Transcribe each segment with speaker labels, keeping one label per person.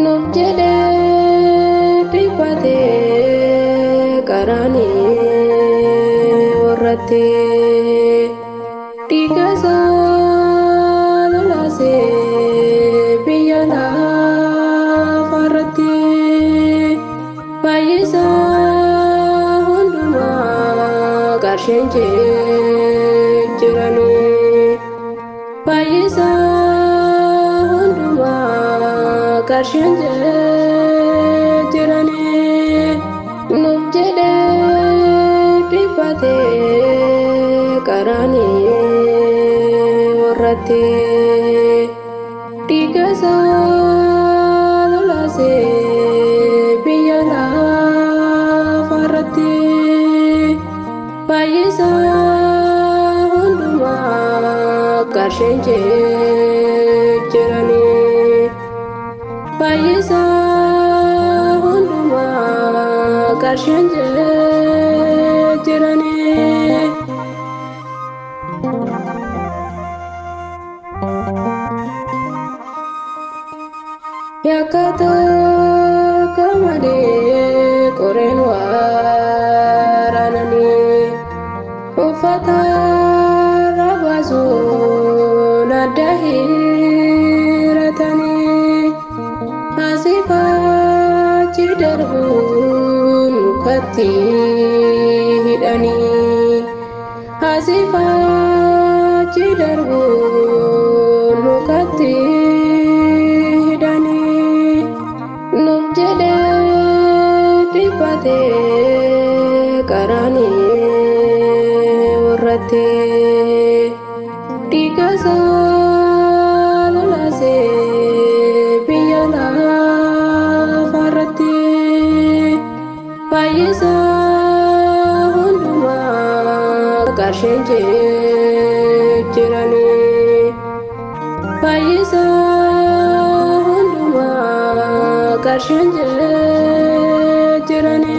Speaker 1: Nuuf jedhee dhiphatee qaraanii warrattee dhiiga isaa lolaasee biyya lafaarratti baay'isaa hundumaa qarsheen jijjiiranii baay'isaa qarsheen jijjiiranii nuuf jedhee dhiphatee qaraanii warrattee dhiiga isaa lolaasee biyya lafaarratti baay'isaa hundumaa qarsheen jijjiiranii baay'isaa hundumaa qarsheen jijjiiranii yakkataa malee qoreen waraananii uffata rabaasuun adda hiratanii asiifachi darbuun mukatti hidhanii asiifachi darbuun mukatti hidhanii nuuf jedhee dhiphatee qaraanii warrattee dhiiga isaa lolaasee biyya lafaarratti baay'isaa hundumaa qarsheen jijjiiranii baay'isaa hundumaa qarsheen jijjiiranii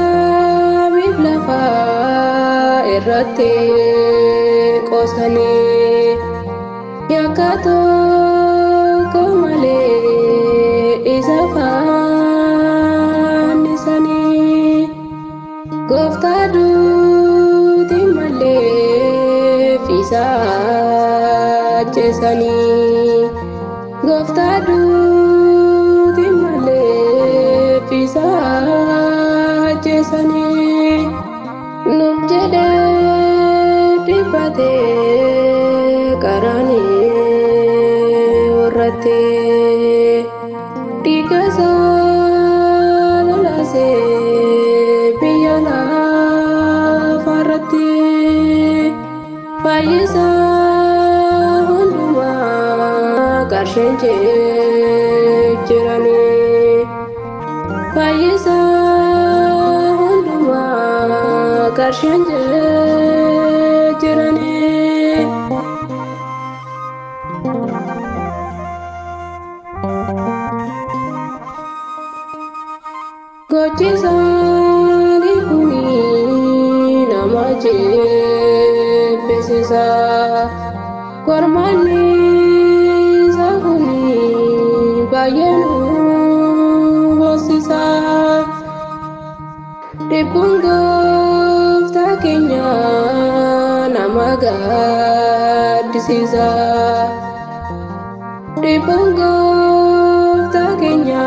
Speaker 1: Uumasaa lafaa irratti qoosanii yakka tokko malee isa fannisanii gooftaa duuti malee fiisaa ajjeesanii gooftaa duuti malee fiisaa ajjeesanii nuuf jedhee dhiphatee qaraanii warrattee dhiiga isaa lolaasee biyya lafaarratti baay'isaa hundumaa qarsheen jijjiiranii baay'isaa hundumaa qarsheen jijjiiranii gochisaanii kunii nama jeebbisiisa kormaanni isaa kunii baay'ee nu boonsisa dhibbuun gooftaa keenya nama gaddisiisa dhibbuun gooftaa keenya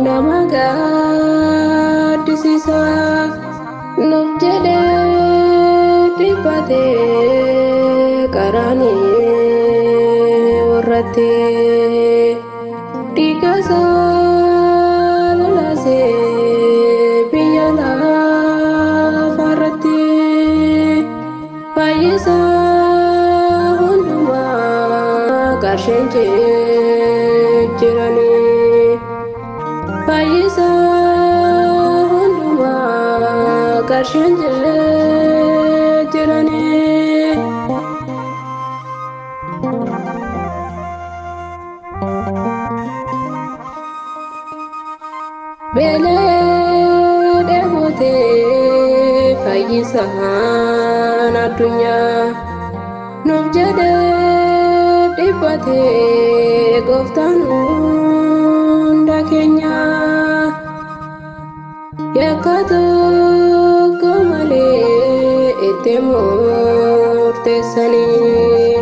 Speaker 1: nama gaddisiisa nuuf jedhee dhiphatee qaraanii warrattee dhiiga isaa lolaasee biyya lafaarratti baay'isaa hundumaa qarsheen jijjiiranii baay'isaa qarsheen jiranii. Beelee dheebotee fayyisaan addunyaa nuuf jedhee dhiphatee gooftaan hunda keenyaa. Yakka tokko malee itti murteessanii.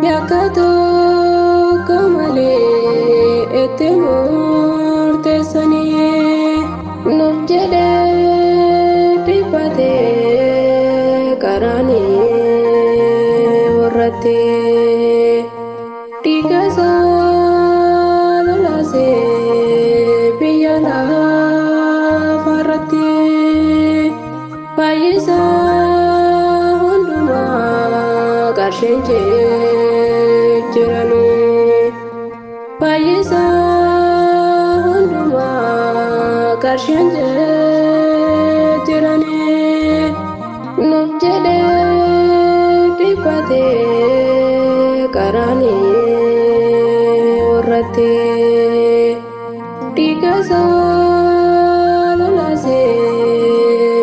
Speaker 1: Yakka tokko malee itti murteessanii. Nuuf jedhee dhiphatee qaraanii warratti dhiiga isaa lolaasee biyya lafarratti fayyisaa hundumaa qarsheen jiranii. Fayyisaa hundumaa qarsheen jiranii. Nuuf jedhee dhiphatee qaraanii warratti dhiiga isaa lolaasee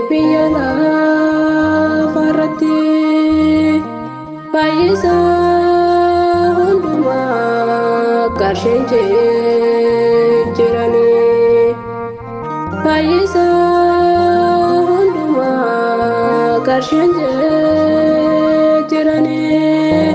Speaker 1: biyya lafarratti fayyisaa hundumaa qarsheen jiranii. Fayyisaa hundumaa qarsheen jiranii.